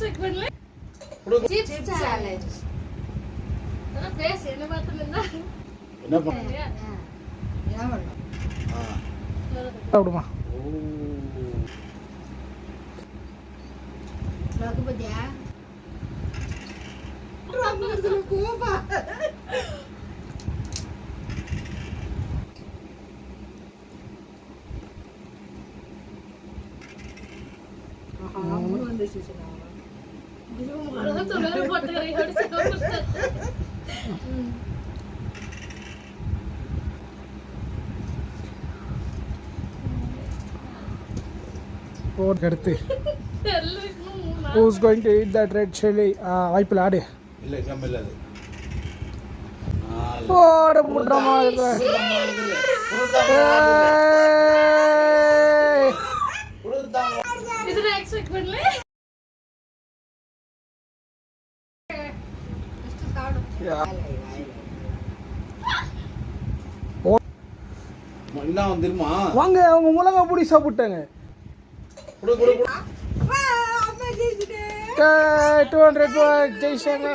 Expect பண்ணல. Chips challenge. நான் பேச என்ன பார்த்தேன்னா என்ன பண்ண என்ன பண்ணோம்? சாப்பிடுமா? லோக்கு பத்தியா? ராமதுல கோபா. ஆமா வந்து சீசனா. இது மறந்து தொலைற போட்டுறீங்க அடிச்சு தோக்குது. What அடுத்து? Who's going to eat that red chili? வாய்ப்பில் ஆடு. இல்ல கம்மல அது. போட முட்டமா இருக்கு. இது நான் எக்ஸ்பெக்ட் பண்ணல. என்ன வந்துருமா? வாங்க அவங்க முழங்கா புடி சாப்பிட்டாங்க. குடு குடு குடு. 200 ஜெயிச்சாங்க.